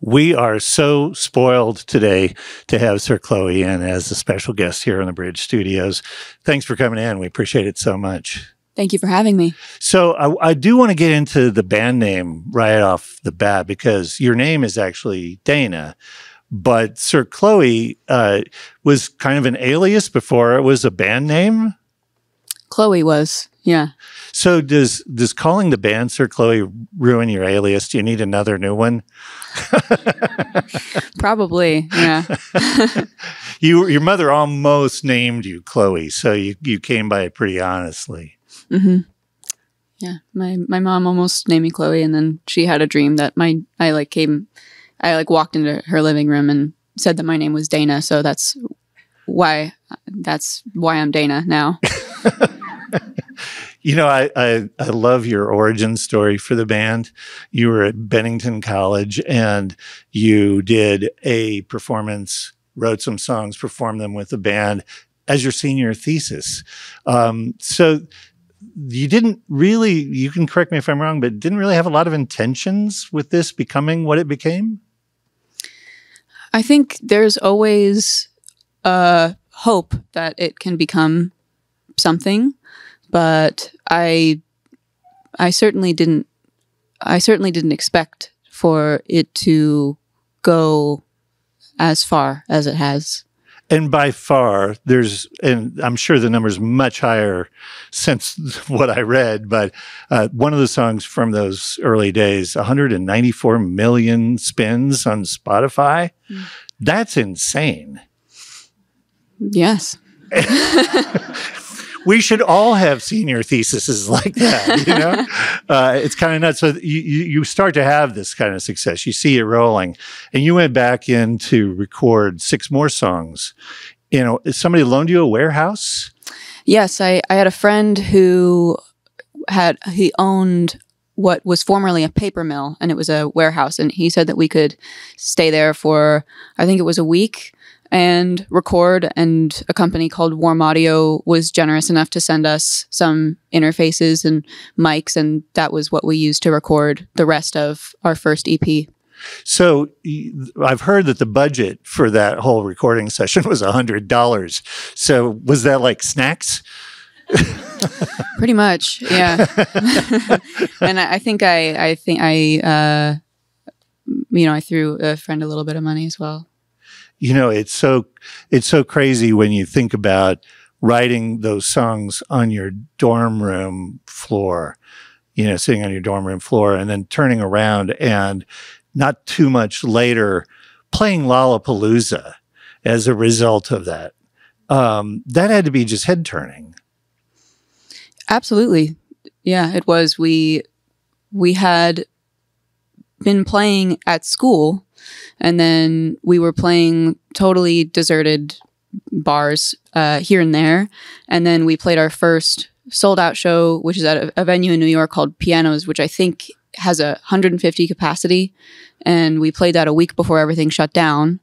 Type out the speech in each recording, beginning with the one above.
We are so spoiled today to have Sir Chloe in as a special guest here in the Bridge Studios. Thanks for coming in. We appreciate it so much. Thank you for having me. So I do want to get into the band name right off the bat because your name is actually Dana, but Sir Chloe was kind of an alias before it was a band name? Chloe was, yeah. So does calling the band Sir Chloe ruin your alias? Do you need another new one? Probably, yeah. Your mother almost named you Chloe, so you came by it pretty honestly. Mm-hmm. Yeah, my mom almost named me Chloe, and then she had a dream that I walked into her living room and said that my name was Dana, so that's why I'm Dana now. You know, I love your origin story for the band. You were at Bennington College and you did a performance, wrote some songs, performed them with the band as your senior thesis. So you didn't really, you can correct me if I'm wrong, but didn't really have a lot of intentions with this becoming what it became? I think there's always a hope that it can become something. But I certainly didn't expect for it to go as far as it has. And by far, and I'm sure the number's much higher since what I read, but one of the songs from those early days, 194 million spins on Spotify. That's insane. Yes. We should all have senior theses like that, you know? It's kind of nuts. So you start to have this kind of success. You see it rolling. And you went back in to record 6 more songs. You know, somebody loaned you a warehouse? Yes, I had a friend who he owned what was formerly a paper mill, and it was a warehouse. And he said that we could stay there for, I think it was a week, and record, and a company called Warm Audio was generous enough to send us some interfaces and mics, and that was what we used to record the rest of our first EP. So I've heard that the budget for that whole recording session was $100. So was that like snacks? Pretty much, yeah. And I think I threw a friend a little bit of money as well. You know, it's so crazy when you think about writing those songs on your dorm room floor, you know, sitting on your dorm room floor and then turning around and not too much later playing Lollapalooza as a result of that. That had to be just head turning. Absolutely. Yeah, it was. We had been playing at school, and then we were playing totally deserted bars here and there. And then we played our first sold out show, which is at a venue in New York called Pianos, which I think has 150 capacity. And we played that a week before everything shut down.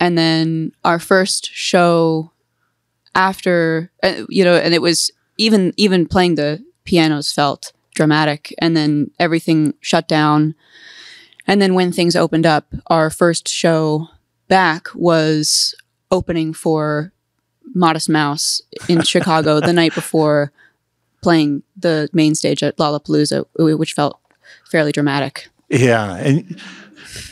And then our first show after, and it was even playing the Pianos felt dramatic. And then everything shut down. And then when things opened up, our first show back was opening for Modest Mouse in Chicago the night before playing the main stage at Lollapalooza, which felt fairly dramatic. Yeah, and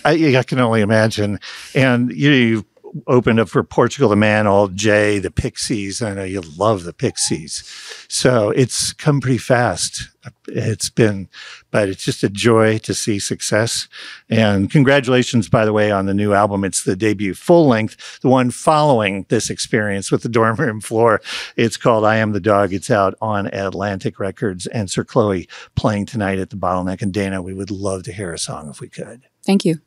I can only imagine. And you opened up for Portugal the Man, Old Jay, the Pixies. I know you love the Pixies. So it's come pretty fast. But it's just a joy to see success. And congratulations, by the way, on the new album. It's the debut full length, the one following this experience with the dorm room floor. It's called I Am the Dog. It's out on Atlantic Records, and Sir Chloe playing tonight at the Bottleneck. And Dana, we would love to hear a song if we could. Thank you.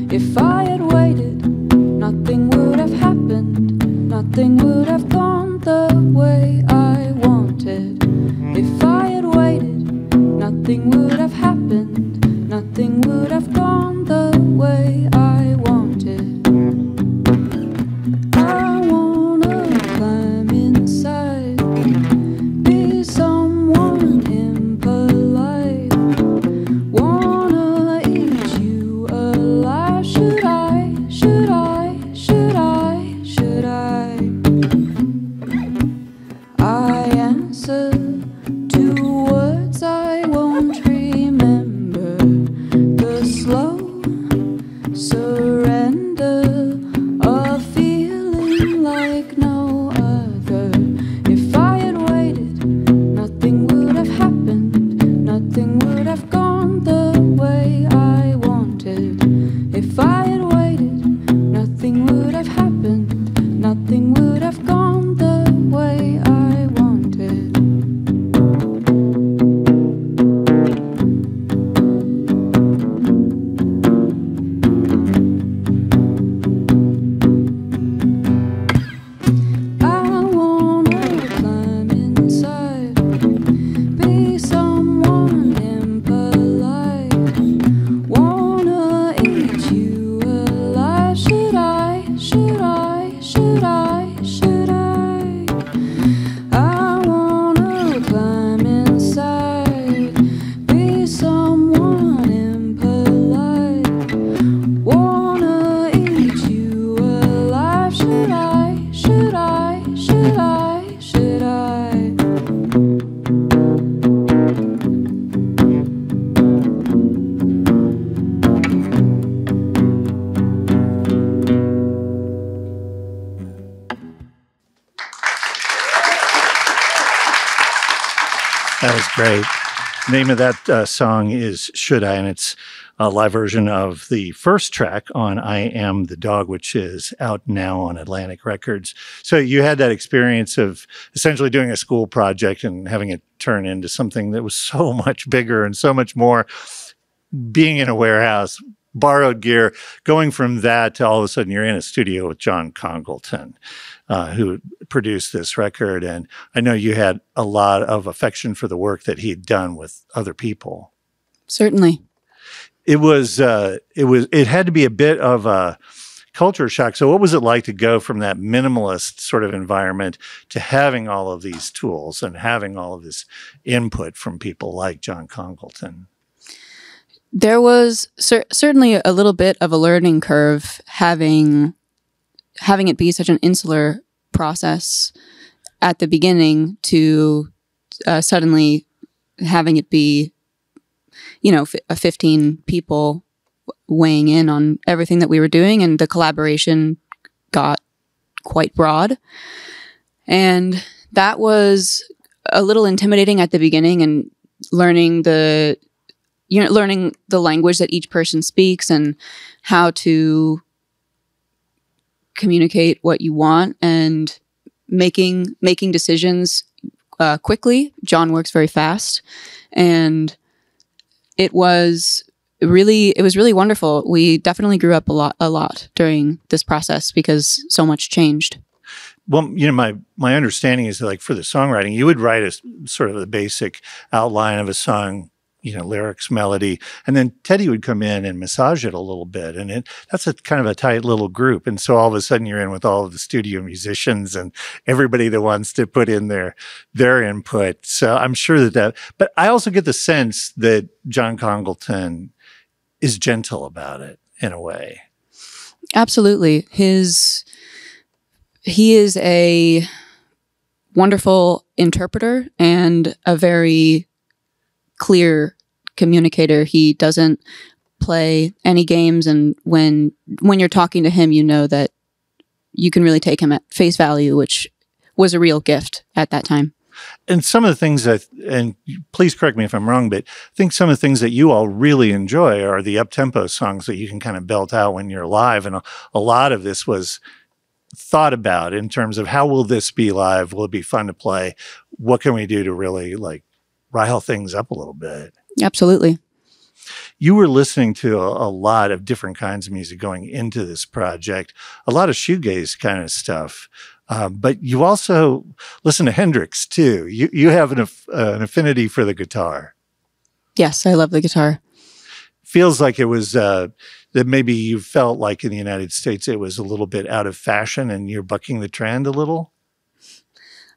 If I had waited, nothing That was great. The name of that song is Should I? And it's a live version of the first track on I Am the Dog, which is out now on Atlantic Records. So you had that experience of essentially doing a school project and having it turn into something that was so much bigger and so much more. Being in a warehouse, borrowed gear, going from that to all of a sudden you're in a studio with Jon Congleton, who produced this record. And I know you had a lot of affection for the work that he'd done with other people. Certainly. It had to be a bit of a culture shock. So what was it like to go from that minimalist sort of environment to having all of these tools and having all of this input from people like Jon Congleton? There was certainly a little bit of a learning curve having it be such an insular process at the beginning to suddenly having it be, 15 people weighing in on everything that we were doing, and the collaboration got quite broad. And that was a little intimidating at the beginning, and learning the language that each person speaks and how to communicate what you want and making decisions quickly. Jon works very fast, and it was really wonderful. We definitely grew up a lot during this process because so much changed. Well, my understanding is that, like, for the songwriting, you would write a sort of the basic outline of a song, lyrics, melody, and then Teddy would come in and massage it a little bit. And that's a kind of a tight little group. And so all of a sudden you're in with all of the studio musicians and everybody that wants to put in their input. So I'm sure but I also get the sense that Jon Congleton is gentle about it in a way. Absolutely. He is a wonderful interpreter and a very clear communicator. He doesn't play any games, and when you're talking to him, you know that you can really take him at face value, which was a real gift at that time. And some of the things and please correct me if I'm wrong, but I think some of the things that you all really enjoy are the up-tempo songs that you can kind of belt out when you're live. And a lot of this was thought about in terms of how will this be live? Will it be fun to play? What can we do to really rile things up a little bit? Absolutely. You were listening to a lot of different kinds of music going into this project, a lot of shoegaze kind of stuff. But you also listen to Hendrix too. You have an affinity for the guitar. Yes, I love the guitar. Feels like it was that maybe you felt like in the United States it was a little bit out of fashion and you're bucking the trend a little.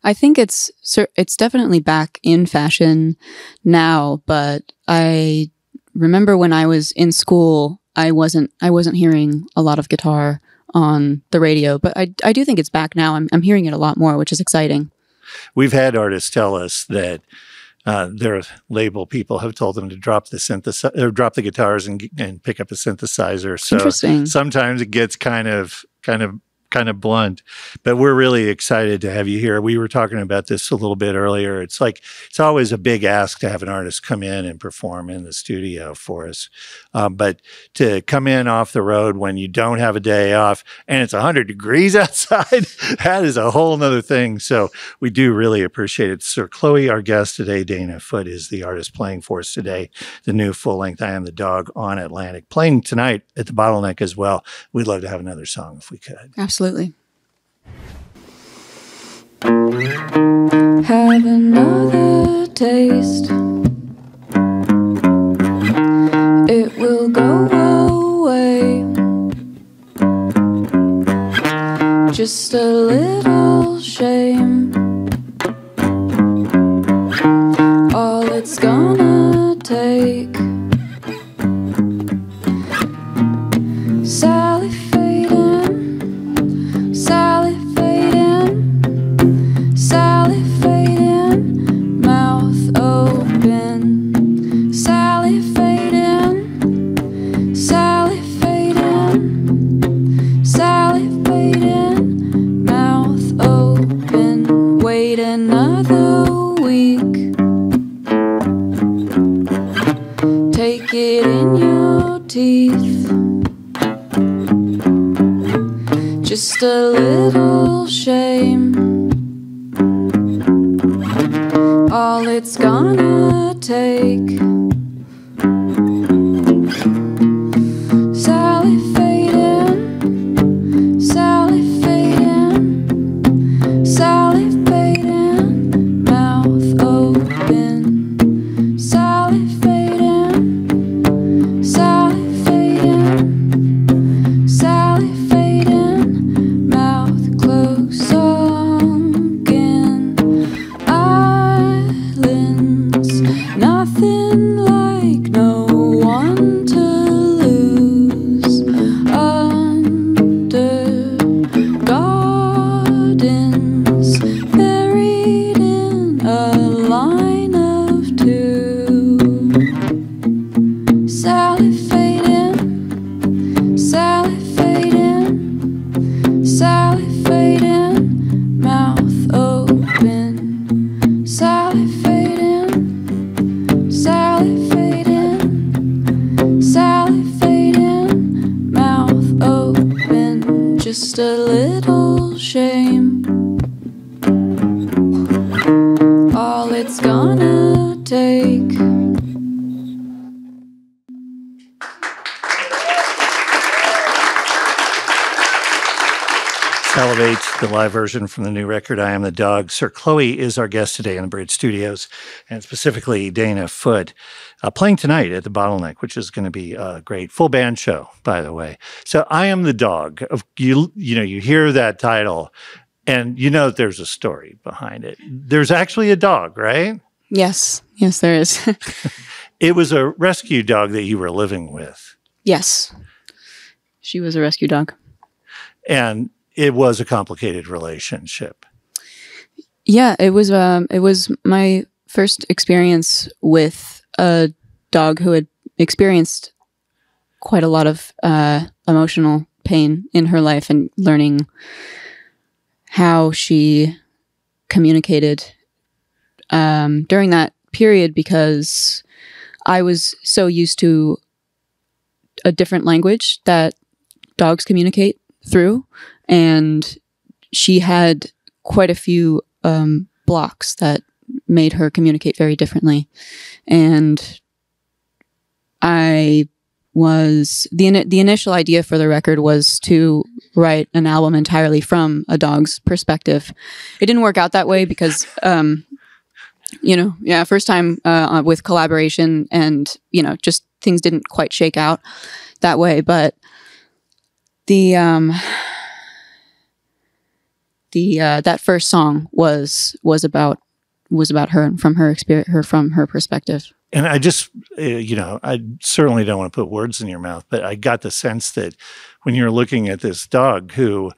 I think it's definitely back in fashion now, but I remember when I was in school, I wasn't hearing a lot of guitar on the radio, but I do think it's back now. I'm hearing it a lot more, which is exciting. We've had artists tell us that their label people have told them to drop the guitars and pick up a synthesizer. So interesting. Sometimes it gets kind of blunt, but we're really excited to have you here. We were talking about this a little bit earlier. It's always a big ask to have an artist come in and perform in the studio for us. But to come in off the road when you don't have a day off and it's 100 degrees outside, that is a whole nother thing. So we do really appreciate it. Sir Chloe, our guest today, Dana Foote, is the artist playing for us today, the new full-length I Am the Dog on Atlantic, playing tonight at the Bottleneck as well. We'd love to have another song if we could. Absolutely. Have another taste. It will go away. Just a little shame. All it's gonna take. Sally fading, Sally fading, Sally fading, mouth open. Sally fading, Sally fading, Sally fading, mouth open. Wait another week. just a little shame. All it's gonna take. Salivating, salivating, salivating, mouth open. Salivating, salivating, salivating, mouth closed, sunken islands. Nothing like no one to lose. Under gardens, buried in a line of two. Salivating, salivating, salivating, mouth open. Salivating, salivating, salivating, mouth open. Just a little shame. All it's gonna take. Salivate, the live version from the new record, I Am the Dog. Sir Chloe is our guest today in the Bridge Studios, and specifically Dana Foote, playing tonight at the Bottleneck, which is going to be a great full band show, by the way. So I Am the Dog. You hear that title, and you know that there's a story behind it. There's actually a dog, right? Yes, there is. It was a rescue dog that you were living with. Yes, she was a rescue dog. And it was a complicated relationship. Yeah, it was my first experience with a dog who had experienced quite a lot of emotional pain in her life, and learning how she communicated during that period, because I was so used to a different language that dogs communicate through, and she had quite a few blocks that made her communicate very differently. And the initial idea for the record was to write an album entirely from a dog's perspective. It didn't work out that way because first time with collaboration, and just things didn't quite shake out that way. But that first song was about her and from her experience, from her perspective. And I just, I certainly don't want to put words in your mouth, but I got the sense that when you're looking at this dog who,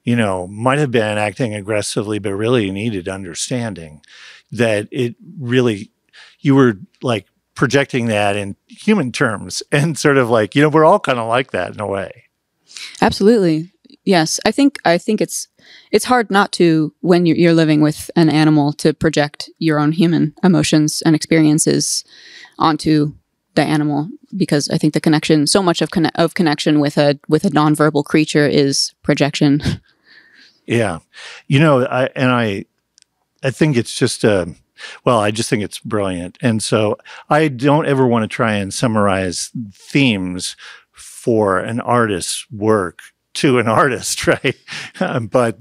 might have been acting aggressively, but really needed understanding, that it really, you were like projecting that in human terms, and sort of like, we're all kind of like that in a way. Absolutely. Yes. I think it's hard not to, when you're living with an animal, to project your own human emotions and experiences onto the animal, because I think the connection, so much of connection with a nonverbal creature is projection. Yeah. I think it's just I just think it's brilliant. And so I don't ever want to try and summarize themes for an artist's work to an artist, right? But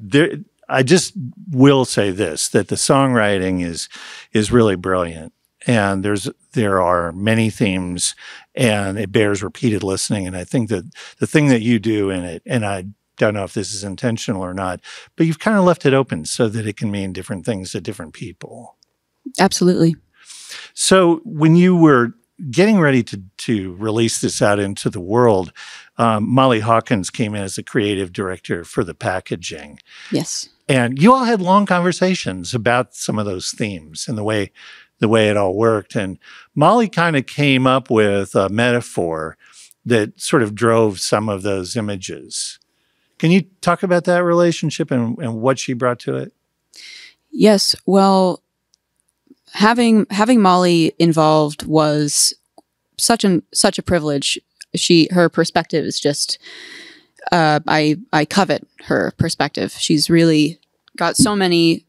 I just will say this, that the songwriting is really brilliant. And there are many themes, and it bears repeated listening. And I think that the thing that you do in it, and I don't know if this is intentional or not, but you've kind of left it open so that it can mean different things to different people. Absolutely. So when you were getting ready to release this out into the world, Molly Hawkins came in as the creative director for the packaging. Yes. And you all had long conversations about some of those themes and the way it all worked. And Molly kind of came up with a metaphor that sort of drove some of those images. Can you talk about that relationship and what she brought to it? Yes. Well, having Molly involved was such a privilege. Her perspective is just I covet her perspective. She's really got so many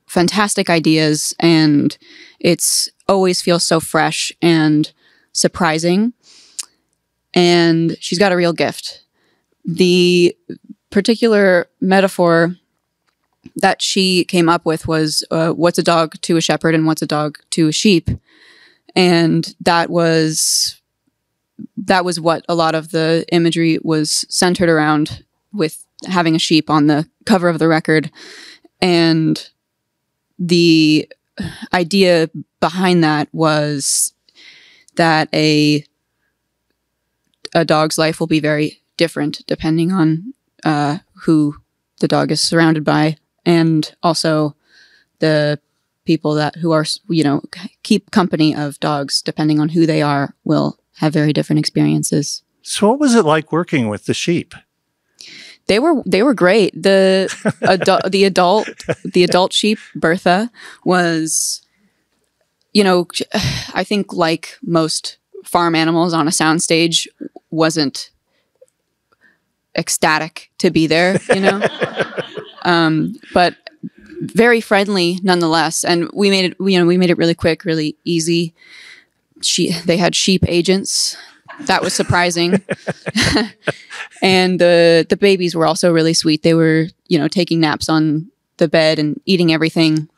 fantastic ideas, and it's always feels so fresh and surprising. And she's got a real gift. The particular metaphor that she came up with was what's a dog to a shepherd and what's a dog to a sheep. And that was what a lot of the imagery was centered around, with having a sheep on the cover of the record. And the idea behind that was that a dog's life will be very different depending on who the dog is surrounded by, and also the people who are, keep company of dogs, depending on who they are, will have very different experiences. So what was it like working with the sheep? They were great. The adult sheep, Bertha, was, I think like most farm animals on a soundstage, wasn't ecstatic to be there, but very friendly nonetheless. And we made it really quick, really easy. They had sheep agents. That was surprising. And the babies were also really sweet. They were, taking naps on the bed and eating everything.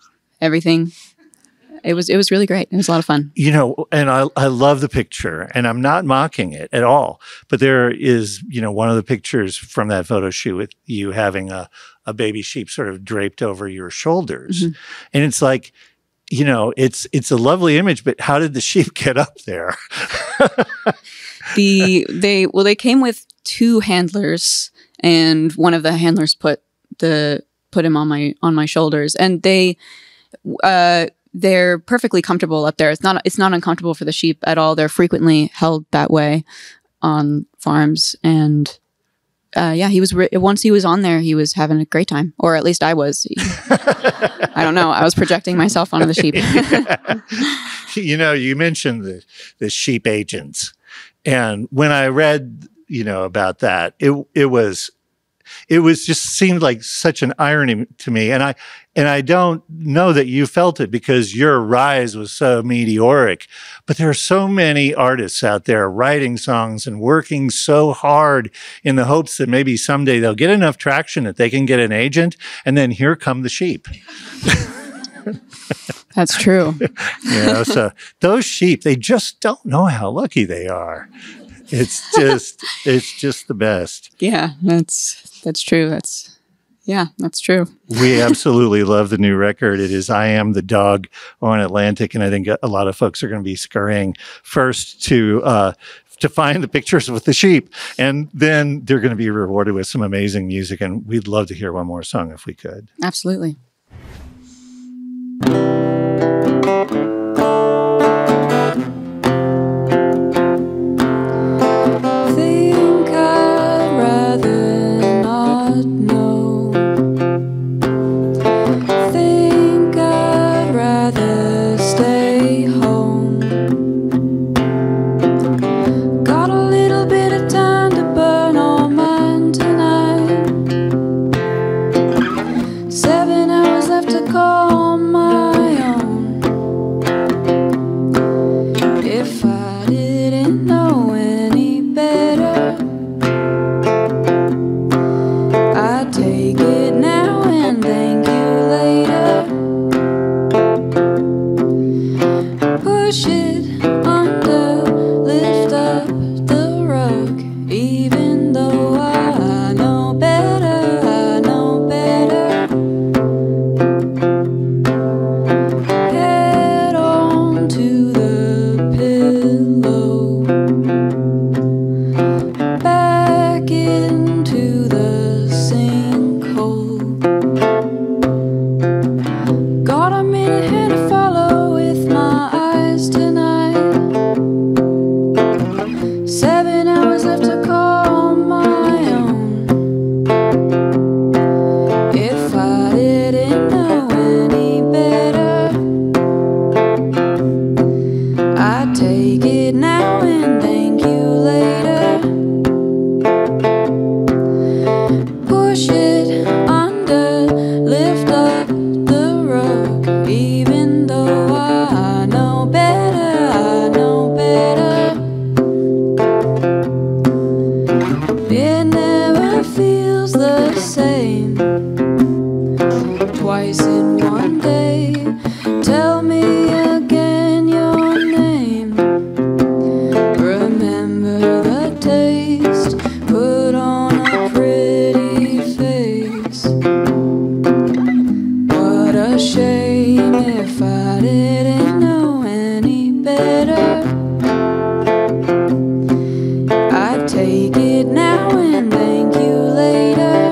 It was really great. It was a lot of fun. And I love the picture, and I'm not mocking it at all. But there is, one of the pictures from that photo shoot with you having a baby sheep sort of draped over your shoulders. Mm-hmm. And it's like, it's a lovely image, but how did the sheep get up there? They came with two handlers, and one of the handlers put him on my shoulders, and they're perfectly comfortable up there. It's not uncomfortable for the sheep at all. They're frequently held that way on farms. And once he was on there, he was having a great time, or at least I was. I don't know. I was projecting myself onto the sheep. You mentioned the sheep agents, and when I read, about that, it was just seemed like such an irony to me. And I don't know that you felt it because your rise was so meteoric, but there are so many artists out there writing songs and working so hard in the hopes that maybe someday they'll get enough traction that they can get an agent, and then here come the sheep. That's true. So those sheep, they just don't know how lucky they are. It's just the best. Yeah, that's true. That's true. We absolutely love the new record. It is I Am the Dog on Atlantic, and I think a lot of folks are going to be scurrying first to find the pictures with the sheep, and then they're going to be rewarded with some amazing music, and we'd love to hear one more song if we could. Absolutely. same. Twice in one day, tell me again your name. Remember the taste, put on a pretty face. What a shame if I didn't know any better. I take it now and thank you later.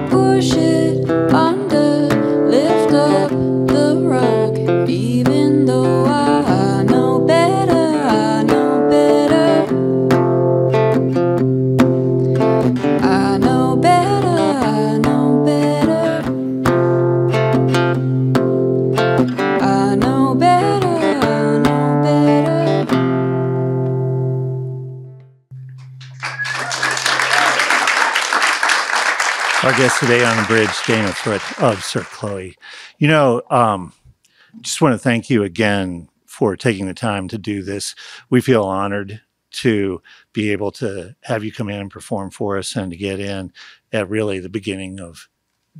Push it under, lift up the rug. Even though I know better, I know better. I know better, I know better. I know better, I know better. Our guest today on the bridge, Dana Foote of Sir Chloe. You know, just want to thank you again for taking the time to do this. We feel honored to be able to have you come in and perform for us and to get in at really the beginning of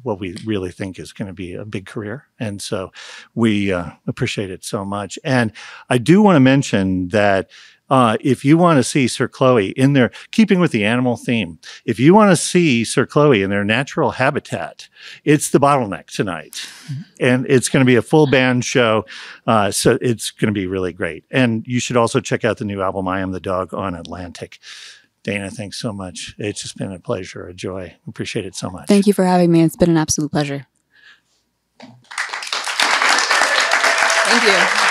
what we really think is going to be a big career. And so we appreciate it so much. And I do want to mention that if you want to see Sir Chloe in their, keeping with the animal theme, if you want to see Sir Chloe in their natural habitat, it's the Bottleneck tonight. Mm-hmm. And it's going to be a full band show. So it's going to be really great. And you should also check out the new album, I Am the Dog, on Atlantic. Dana, thanks so much. It's just been a pleasure, a joy. Appreciate it so much. Thank you for having me. It's been an absolute pleasure. Thank you.